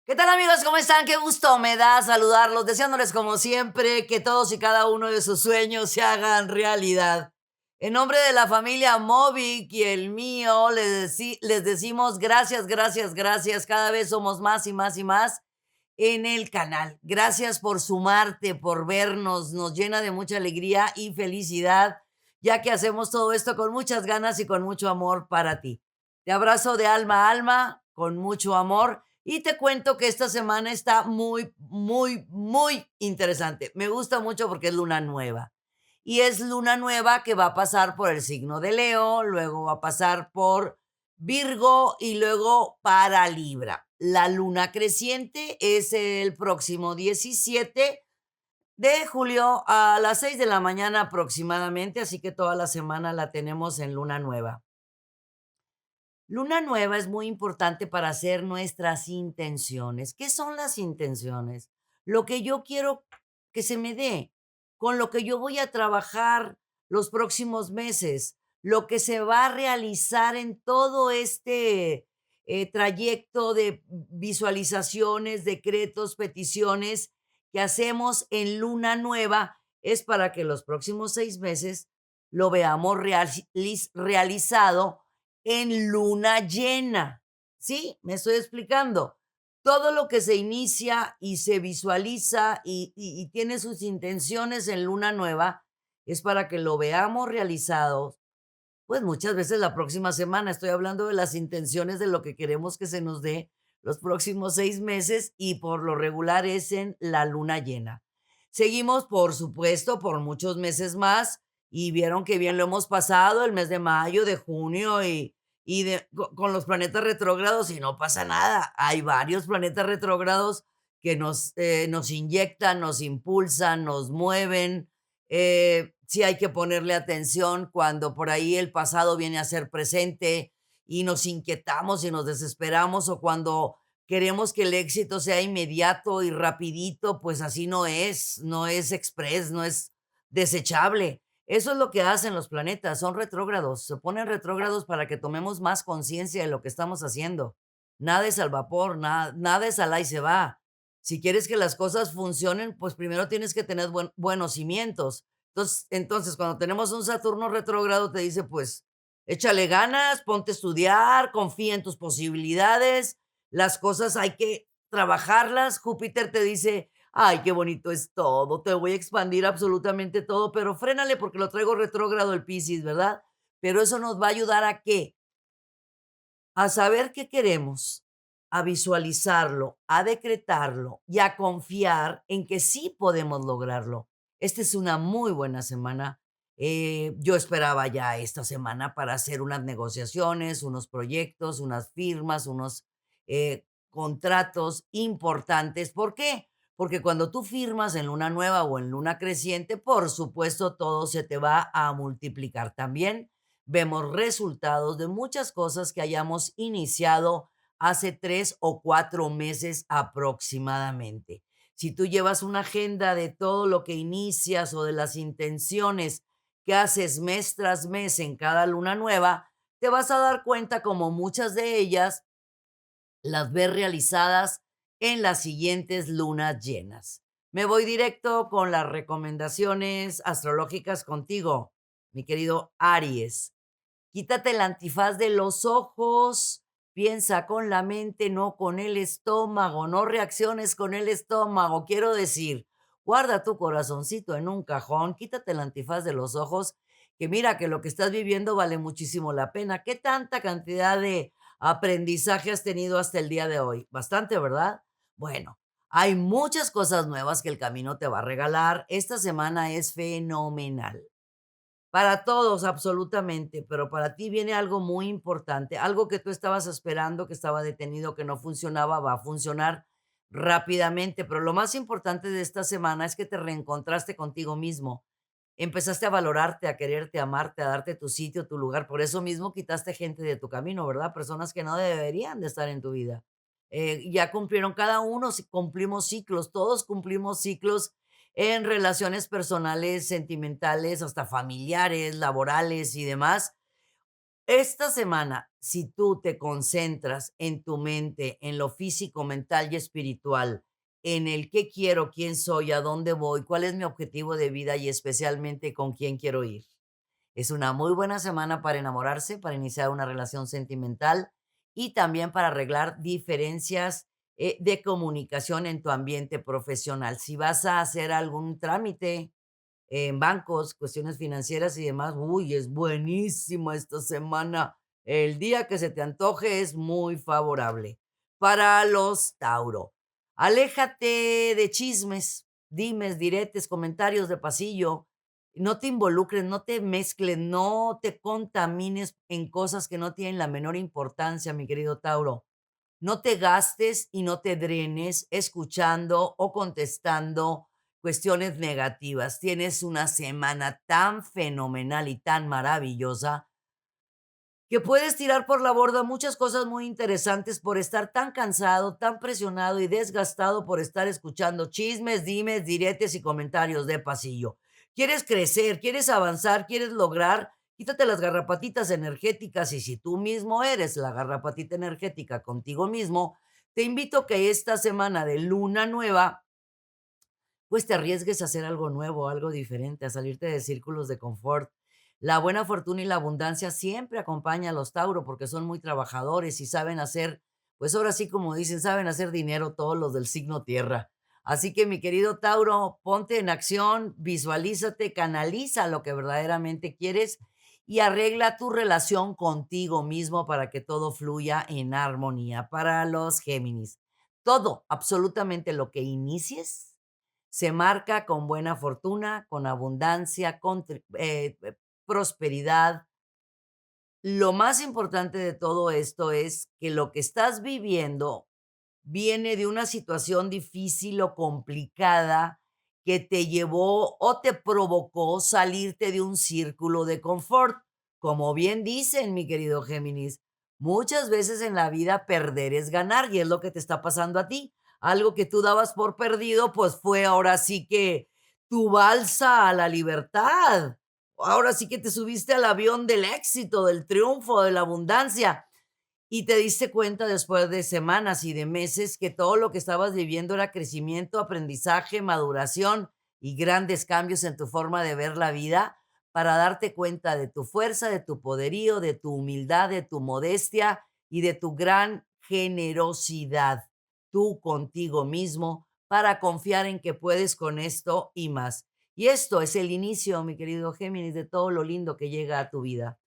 ¿Qué tal amigos? ¿Cómo están? Qué gusto me da saludarlos, deseándoles como siempre que todos y cada uno de sus sueños se hagan realidad. En nombre de la familia Movic y el mío, les decimos gracias, gracias, gracias. Cada vez somos más y más y más en el canal. Gracias por sumarte, por vernos. Nos llena de mucha alegría y felicidad, ya que hacemos todo esto con muchas ganas y con mucho amor para ti. Te abrazo de alma a alma, con mucho amor. Y te cuento que esta semana está muy, muy, muy interesante. Me gusta mucho porque es luna nueva. Y es luna nueva que va a pasar por el signo de Leo, luego va a pasar por Virgo y luego para Libra. La luna creciente es el próximo 17 de julio a las 6 de la mañana aproximadamente, así que toda la semana la tenemos en luna nueva. Luna nueva es muy importante para hacer nuestras intenciones. ¿Qué son las intenciones? Lo que yo quiero que se me dé, con lo que yo voy a trabajar los próximos meses, lo que se va a realizar en todo este trayecto de visualizaciones, decretos, peticiones que hacemos en luna nueva, es para que los próximos 6 meses lo veamos realizado en luna llena. ¿Sí? ¿Me estoy explicando? Todo lo que se inicia y se visualiza y tiene sus intenciones en luna nueva es para que lo veamos realizado, pues muchas veces la próxima semana. Estoy hablando de las intenciones de lo que queremos que se nos dé los próximos 6 meses y por lo regular es en la luna llena. Seguimos, por supuesto, por muchos meses más y vieron que bien lo hemos pasado el mes de mayo, de junio con los planetas retrógrados y no pasa nada. Hay varios planetas retrógrados que nos inyectan, nos impulsan, nos mueven, sí hay que ponerle atención cuando por ahí el pasado viene a ser presente y nos inquietamos y nos desesperamos, o cuando queremos que el éxito sea inmediato y rapidito, pues así no es, no es express, no es desechable. Eso es lo que hacen los planetas, son retrógrados, se ponen retrógrados para que tomemos más conciencia de lo que estamos haciendo. Nada es al vapor, nada es al ahí se va. Si quieres que las cosas funcionen, pues primero tienes que tener buenos cimientos. Entonces, cuando tenemos un Saturno retrógrado, te dice, pues, échale ganas, ponte a estudiar, confía en tus posibilidades, las cosas hay que trabajarlas. Júpiter te dice, ay, qué bonito es todo, te voy a expandir absolutamente todo, pero frénale porque lo traigo retrógrado el Piscis, ¿verdad? Pero eso nos va a ayudar a qué? A saber qué queremos, a visualizarlo, a decretarlo y a confiar en que sí podemos lograrlo. Esta es una muy buena semana. Yo esperaba ya esta semana para hacer unas negociaciones, unos proyectos, unas firmas, unos contratos importantes. ¿Por qué? Porque cuando tú firmas en luna nueva o en luna creciente, por supuesto, todo se te va a multiplicar también. Vemos resultados de muchas cosas que hayamos iniciado hace 3 o 4 meses aproximadamente. Si tú llevas una agenda de todo lo que inicias o de las intenciones que haces mes tras mes en cada luna nueva, te vas a dar cuenta como muchas de ellas las ves realizadas en las siguientes lunas llenas. Me voy directo con las recomendaciones astrológicas contigo, mi querido Aries. Quítate el antifaz de los ojos, piensa con la mente, no con el estómago, no reacciones con el estómago. Quiero decir, guarda tu corazoncito en un cajón, quítate el antifaz de los ojos, que mira que lo que estás viviendo vale muchísimo la pena. ¿Qué tanta cantidad de aprendizaje has tenido hasta el día de hoy? Bastante, ¿verdad? Bueno, hay muchas cosas nuevas que el camino te va a regalar. Esta semana es fenomenal. Para todos, absolutamente, pero para ti viene algo muy importante, algo que tú estabas esperando, que estaba detenido, que no funcionaba, va a funcionar rápidamente, pero lo más importante de esta semana es que te reencontraste contigo mismo. Empezaste a valorarte, a quererte, a amarte, a darte tu sitio, tu lugar. Por eso mismo quitaste gente de tu camino, ¿verdad? Personas que no deberían de estar en tu vida. Ya cumplieron cada uno, si cumplimos ciclos, todos cumplimos ciclos en relaciones personales, sentimentales, hasta familiares, laborales y demás. Esta semana, si tú te concentras en tu mente, en lo físico, mental y espiritual, en el qué quiero, quién soy, a dónde voy, cuál es mi objetivo de vida y especialmente con quién quiero ir. Es una muy buena semana para enamorarse, para iniciar una relación sentimental y también para arreglar diferencias de comunicación en tu ambiente profesional. Si vas a hacer algún trámite en bancos, cuestiones financieras y demás, uy, es buenísimo esta semana. El día que se te antoje es muy favorable. Para los Tauro, aléjate de chismes, dimes, diretes, comentarios de pasillo. No te involucres, no te mezcles, no te contamines en cosas que no tienen la menor importancia, mi querido Tauro. No te gastes y no te drenes escuchando o contestando cuestiones negativas. Tienes una semana tan fenomenal y tan maravillosa que puedes tirar por la borda muchas cosas muy interesantes por estar tan cansado, tan presionado y desgastado por estar escuchando chismes, dimes, diretes y comentarios de pasillo. ¿Quieres crecer? ¿Quieres avanzar? ¿Quieres lograr? Quítate las garrapatitas energéticas y si tú mismo eres la garrapatita energética contigo mismo, te invito que esta semana de luna nueva pues te arriesgues a hacer algo nuevo, algo diferente, a salirte de círculos de confort. La buena fortuna y la abundancia siempre acompaña a los Tauro porque son muy trabajadores y saben hacer, pues ahora sí como dicen, saben hacer dinero todos los del signo tierra. Así que mi querido Tauro, ponte en acción, visualízate, canaliza lo que verdaderamente quieres y arregla tu relación contigo mismo para que todo fluya en armonía. Para los Géminis, todo, absolutamente lo que inicies se marca con buena fortuna, con abundancia, con prosperidad. Lo más importante de todo esto es que lo que estás viviendo viene de una situación difícil o complicada que te llevó o te provocó salirte de un círculo de confort. Como bien dicen, mi querido Géminis, muchas veces en la vida perder es ganar y es lo que te está pasando a ti. Algo que tú dabas por perdido, pues fue ahora sí que tu balsa a la libertad. Ahora sí que te subiste al avión del éxito, del triunfo, de la abundancia y te diste cuenta después de semanas y de meses que todo lo que estabas viviendo era crecimiento, aprendizaje, maduración y grandes cambios en tu forma de ver la vida para darte cuenta de tu fuerza, de tu poderío, de tu humildad, de tu modestia y de tu gran generosidad, tú contigo mismo, para confiar en que puedes con esto y más. Y esto es el inicio, mi querido Géminis, de todo lo lindo que llega a tu vida.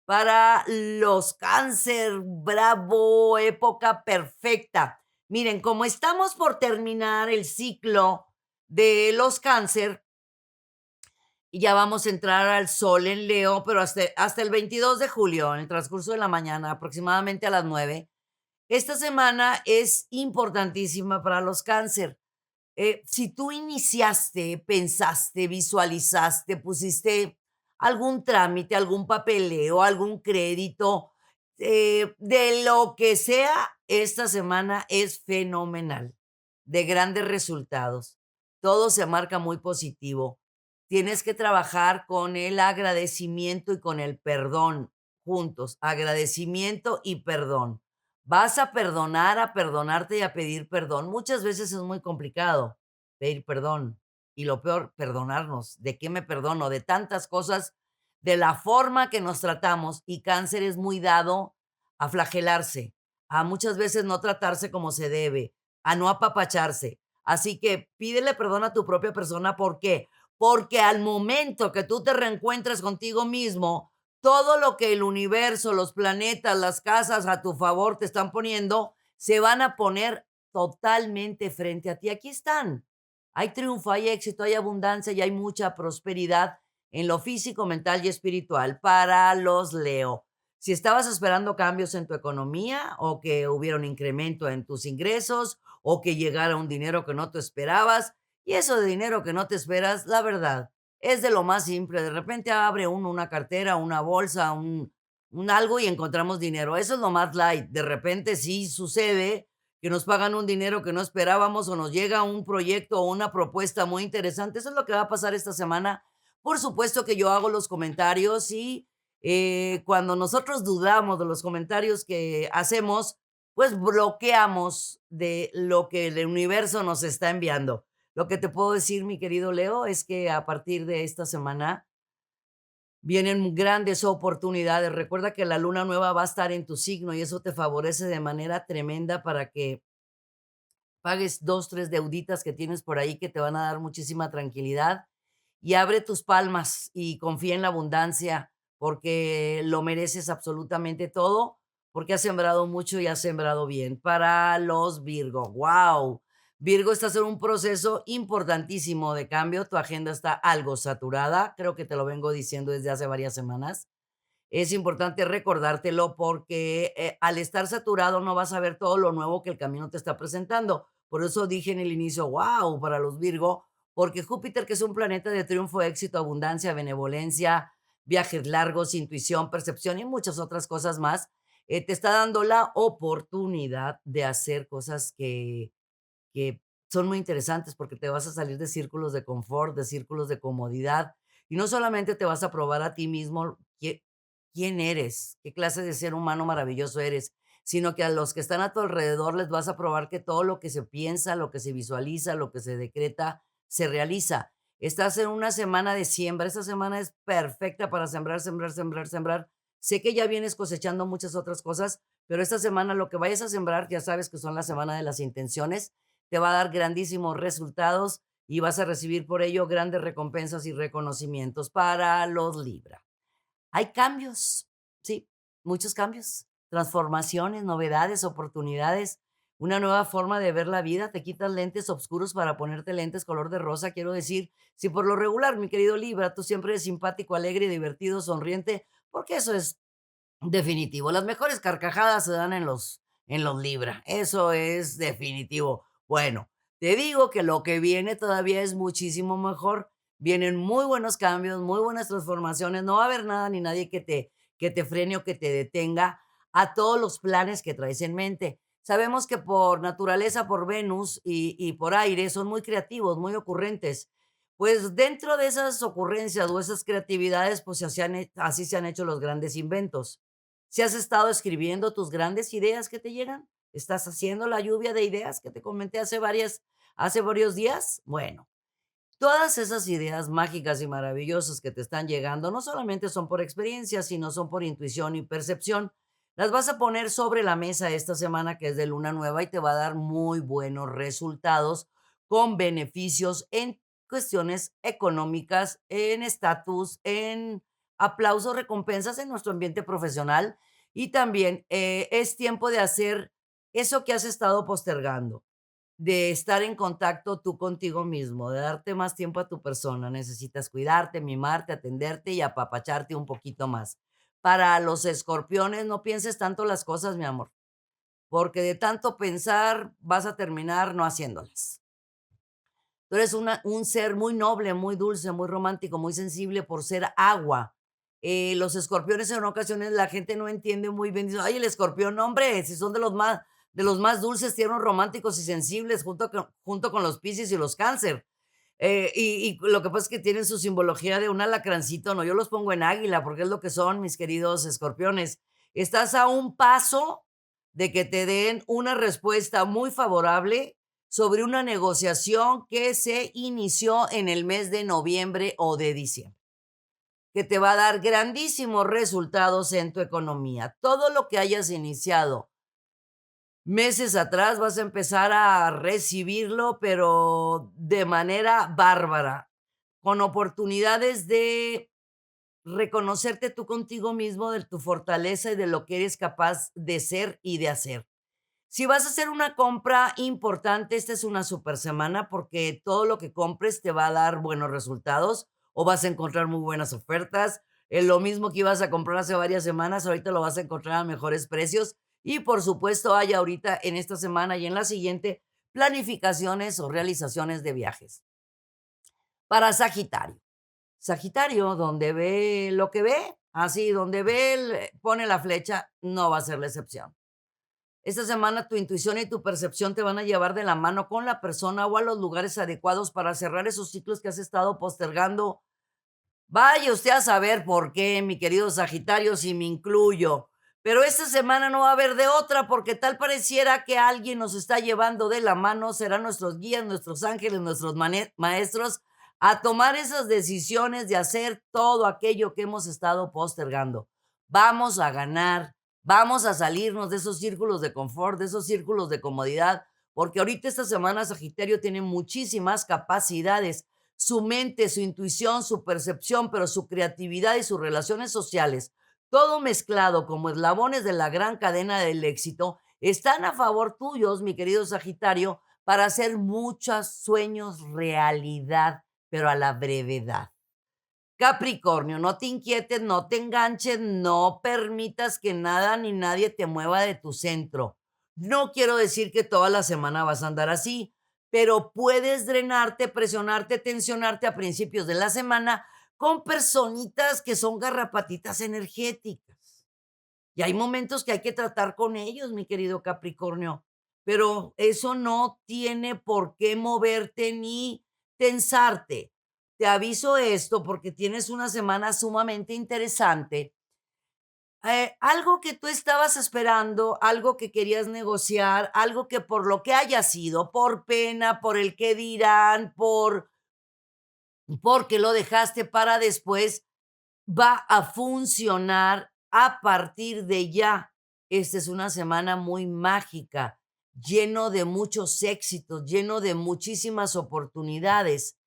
Para los Cáncer, bravo, época perfecta. Miren, como estamos por terminar el ciclo de los Cáncer, y ya vamos a entrar al sol en Leo, pero hasta el 22 de julio, en el transcurso de la mañana, aproximadamente a las 9. Esta semana es importantísima para los Cáncer. Si tú iniciaste, pensaste, visualizaste, pusiste algún trámite, algún papeleo, algún crédito, de lo que sea, esta semana es fenomenal, de grandes resultados. Todo se marca muy positivo. Tienes que trabajar con el agradecimiento y con el perdón juntos, agradecimiento y perdón. Vas a perdonarte y a pedir perdón. Muchas veces es muy complicado pedir perdón y lo peor, perdonarnos. ¿De qué me perdono? De tantas cosas, de la forma que nos tratamos y Cáncer es muy dado a flagelarse, a muchas veces no tratarse como se debe, a no apapacharse. Así que pídele perdón a tu propia persona. ¿Por qué? Porque al momento que tú te reencuentres contigo mismo, todo lo que el universo, los planetas, las casas a tu favor te están poniendo, se van a poner totalmente frente a ti. Aquí están. Hay triunfo, hay éxito, hay abundancia y hay mucha prosperidad en lo físico, mental y espiritual para los Leo. Si estabas esperando cambios en tu economía o que hubiera un incremento en tus ingresos o que llegara un dinero que no te esperabas, y eso de dinero que no te esperas, la verdad, es de lo más simple. De repente abre uno una cartera, una bolsa, un algo y encontramos dinero. Eso es lo más light. De repente sí sucede que nos pagan un dinero que no esperábamos o nos llega un proyecto o una propuesta muy interesante. Eso es lo que va a pasar esta semana. Por supuesto que yo hago los comentarios y Cuando nosotros dudamos de los comentarios que hacemos, pues bloqueamos de lo que el universo nos está enviando. Lo que te puedo decir, mi querido Leo, es que a partir de esta semana vienen grandes oportunidades. Recuerda que la luna nueva va a estar en tu signo y eso te favorece de manera tremenda para que pagues 2 3 deuditas que tienes por ahí que te van a dar muchísima tranquilidad. Y abre tus palmas y confía en la abundancia, porque lo mereces absolutamente todo, porque has sembrado mucho y has sembrado bien. Para los Virgo, ¡wow! Virgo, estás en un proceso importantísimo de cambio, tu agenda está algo saturada, creo que te lo vengo diciendo desde hace varias semanas. Es importante recordártelo porque, al estar saturado no vas a ver todo lo nuevo que el camino te está presentando. Por eso dije en el inicio, ¡wow!, para los Virgo, porque Júpiter, que es un planeta de triunfo, éxito, abundancia, benevolencia, viajes largos, intuición, percepción y muchas otras cosas más, te está dando la oportunidad de hacer cosas que son muy interesantes porque te vas a salir de círculos de confort, de círculos de comodidad, y no solamente te vas a probar a ti mismo quién eres, qué clase de ser humano maravilloso eres, sino que a los que están a tu alrededor les vas a probar que todo lo que se piensa, lo que se visualiza, lo que se decreta, se realiza. Estás en una semana de siembra, esta semana es perfecta para sembrar, sembrar, sembrar, sembrar. Sé que ya vienes cosechando muchas otras cosas, pero esta semana lo que vayas a sembrar, ya sabes que son la semana de las intenciones, te va a dar grandísimos resultados y vas a recibir por ello grandes recompensas y reconocimientos para los Libra. Hay cambios, sí, muchos cambios, transformaciones, novedades, oportunidades, una nueva forma de ver la vida. Te quitas lentes oscuros para ponerte lentes color de rosa. Quiero decir, si por lo regular, mi querido Libra, tú siempre eres simpático, alegre, divertido, sonriente, porque eso es definitivo. Las mejores carcajadas se dan en los Libra. Eso es definitivo. Bueno, te digo que lo que viene todavía es muchísimo mejor. Vienen muy buenos cambios, muy buenas transformaciones. No va a haber nada ni nadie que te frene o que te detenga a todos los planes que traes en mente. Sabemos que por naturaleza, por Venus y por aire, son muy creativos, muy ocurrentes. Pues dentro de esas ocurrencias o esas creatividades, pues así se han hecho los grandes inventos. Si has estado escribiendo tus grandes ideas que te llegan, estás haciendo la lluvia de ideas que te comenté hace varios días. Bueno, todas esas ideas mágicas y maravillosas que te están llegando no solamente son por experiencia, sino son por intuición y percepción. Las vas a poner sobre la mesa esta semana que es de luna nueva y te va a dar muy buenos resultados con beneficios en cuestiones económicas, en estatus, en aplausos, recompensas en nuestro ambiente profesional y también es tiempo de hacer eso que has estado postergando, de estar en contacto tú contigo mismo, de darte más tiempo a tu persona. Necesitas cuidarte, mimarte, atenderte y apapacharte un poquito más. Para los escorpiones, no pienses tanto las cosas, mi amor, porque de tanto pensar vas a terminar no haciéndolas. Tú eres un ser muy noble, muy dulce, muy romántico, muy sensible por ser agua. Los escorpiones en ocasiones la gente no entiende muy bien. Dice, ay, el escorpión, no, hombre, si son de los más dulces, tiernos, románticos y sensibles, junto con los piscis y los cáncer. Y lo que pasa es que tienen su simbología de un alacrancito, ¿no? Yo los pongo en águila porque es lo que son, mis queridos escorpiones. Estás a un paso de que te den una respuesta muy favorable sobre una negociación que se inició en el mes de noviembre o de diciembre, que te va a dar grandísimos resultados en tu economía. Todo lo que hayas iniciado meses atrás vas a empezar a recibirlo, pero de manera bárbara, con oportunidades de reconocerte tú contigo mismo, de tu fortaleza y de lo que eres capaz de ser y de hacer. Si vas a hacer una compra importante, esta es una super semana porque todo lo que compres te va a dar buenos resultados o vas a encontrar muy buenas ofertas. Lo mismo que ibas a comprar hace varias semanas, ahorita lo vas a encontrar a mejores precios. Y por supuesto, hay ahorita en esta semana y en la siguiente planificaciones o realizaciones de viajes. Para Sagitario. Sagitario, donde ve lo que ve, así, donde ve, pone la flecha, no va a ser la excepción. Esta semana tu intuición y tu percepción te van a llevar de la mano con la persona o a los lugares adecuados para cerrar esos ciclos que has estado postergando Vaya usted a saber por qué, mi querido Sagitario, si me incluyo. Pero esta semana no va a haber de otra, porque tal pareciera que alguien nos está llevando de la mano, serán nuestros guías, nuestros ángeles, nuestros maestros, a tomar esas decisiones de hacer todo aquello que hemos estado postergando. Vamos a ganar, vamos a salirnos de esos círculos de confort, de esos círculos de comodidad, porque ahorita esta semana Sagitario tiene muchísimas capacidades, su mente, su intuición, su percepción, pero su creatividad y sus relaciones sociales, todo mezclado como eslabones de la gran cadena del éxito, están a favor tuyos, mi querido Sagitario, para hacer muchos sueños realidad, pero a la brevedad. Capricornio, no te inquietes, no te enganches, no permitas que nada ni nadie te mueva de tu centro. No quiero decir que toda la semana vas a andar así, pero puedes drenarte, presionarte, tensionarte a principios de la semana con personitas que son garrapatitas energéticas. Y hay momentos que hay que tratar con ellos, mi querido Capricornio, pero eso no tiene por qué moverte ni tensarte. Te aviso esto porque tienes una semana sumamente interesante. Algo que tú estabas esperando, algo que querías negociar, algo que por lo que haya sido, por pena, por el que dirán, porque lo dejaste para después, va a funcionar a partir de ya. Esta es una semana muy mágica, lleno de muchos éxitos, lleno de muchísimas oportunidades.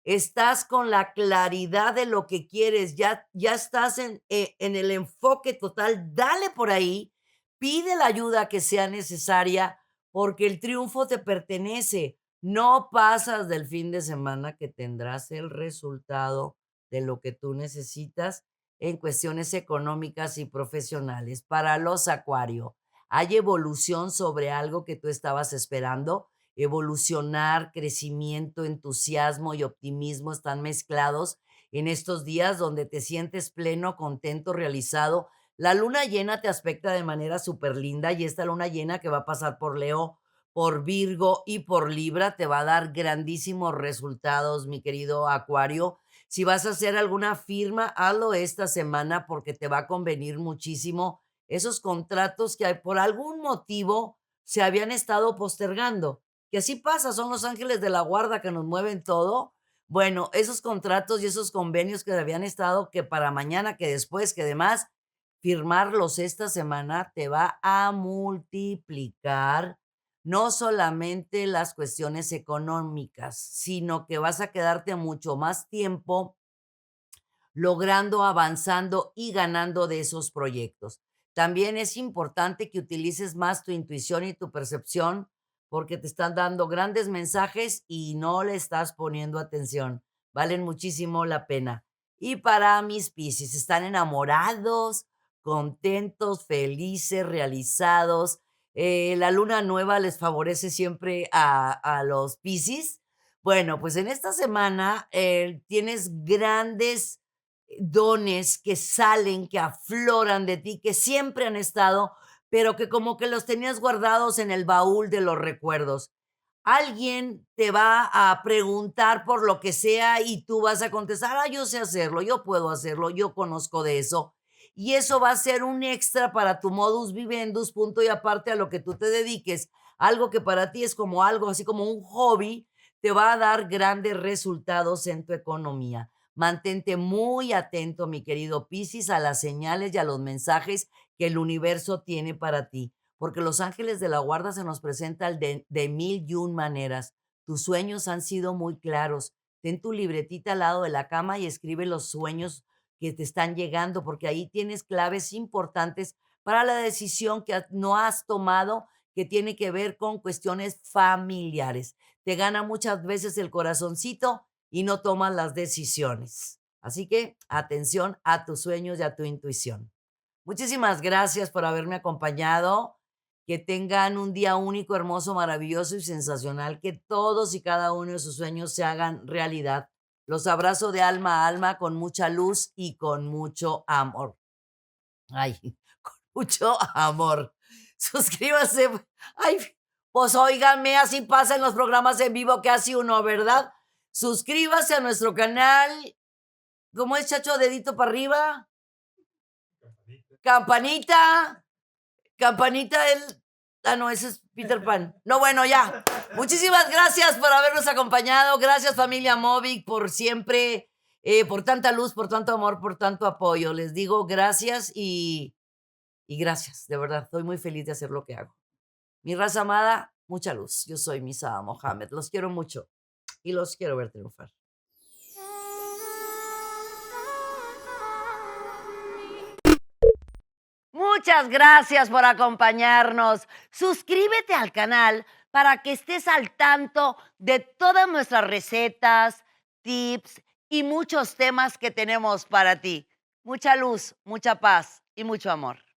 Estás con la claridad de lo que quieres, ya estás en el enfoque total. Dale por ahí, pide la ayuda que sea necesaria, porque el triunfo te pertenece. No pasas del fin de semana que tendrás el resultado de lo que tú necesitas en cuestiones económicas y profesionales. Para los Acuario, hay evolución sobre algo que tú estabas esperando. Evolucionar, crecimiento, entusiasmo y optimismo están mezclados en estos días donde te sientes pleno, contento, realizado. La luna llena te aspecta de manera súper linda, y esta luna llena que va a pasar por Leo, por Virgo y por Libra te va a dar grandísimos resultados, mi querido Acuario. Si vas a hacer alguna firma, hazlo esta semana porque te va a convenir muchísimo esos contratos que por algún motivo se habían estado postergando. Que así pasa, son los ángeles de la guarda que nos mueven todo. Bueno, esos contratos y esos convenios que habían estado, que para mañana, que después, que demás, firmarlos esta semana te va a multiplicar no solamente las cuestiones económicas, sino que vas a quedarte mucho más tiempo logrando, avanzando y ganando de esos proyectos. También es importante que utilices más tu intuición y tu percepción porque te están dando grandes mensajes y no le estás poniendo atención. Valen muchísimo la pena. Y para mis Piscis, están enamorados, contentos, felices, realizados. La luna nueva les favorece siempre a los Piscis. Bueno, pues en esta semana tienes grandes dones que salen, que afloran de ti, que siempre han estado, pero que como que los tenías guardados en el baúl de los recuerdos. Alguien te va a preguntar por lo que sea y tú vas a contestar, ah, yo sé hacerlo, yo puedo hacerlo, yo conozco de eso. Y eso va a ser un extra para tu modus vivendus, punto y aparte a lo que tú te dediques. Algo que para ti es como algo, así como un hobby, te va a dar grandes resultados en tu economía. Mantente muy atento, mi querido Piscis, a las señales y a los mensajes que el universo tiene para ti, porque los ángeles de la guarda se nos presentan de mil y un maneras. Tus sueños han sido muy claros. Ten tu libretita al lado de la cama y escribe los sueños que te están llegando, porque ahí tienes claves importantes para la decisión que no has tomado, que tiene que ver con cuestiones familiares. Te gana muchas veces el corazoncito y no tomas las decisiones. Así que atención a tus sueños y a tu intuición. Muchísimas gracias por haberme acompañado. Que tengan un día único, hermoso, maravilloso y sensacional. Que todos y cada uno de sus sueños se hagan realidad. Los abrazo de alma a alma con mucha luz y con mucho amor. Ay, con mucho amor. Suscríbase. Ay, pues óiganme, así pasa en los programas en vivo que hace uno, ¿verdad? Suscríbase a nuestro canal ¿Cómo es, Chacho? Dedito para arriba. Campanita. Campanita, no, ese es Peter Pan. No, bueno, ya. Muchísimas gracias por habernos acompañado. Gracias, familia Movic, por siempre, por tanta luz, por tanto amor, por tanto apoyo. Les digo gracias y gracias, de verdad. Estoy muy feliz de hacer lo que hago. Mi raza amada, mucha luz. Yo soy Misa Mohamed. Los quiero mucho y los quiero ver triunfar. Muchas gracias por acompañarnos. Suscríbete al canal para que estés al tanto de todas nuestras recetas, tips y muchos temas que tenemos para ti. Mucha luz, mucha paz y mucho amor.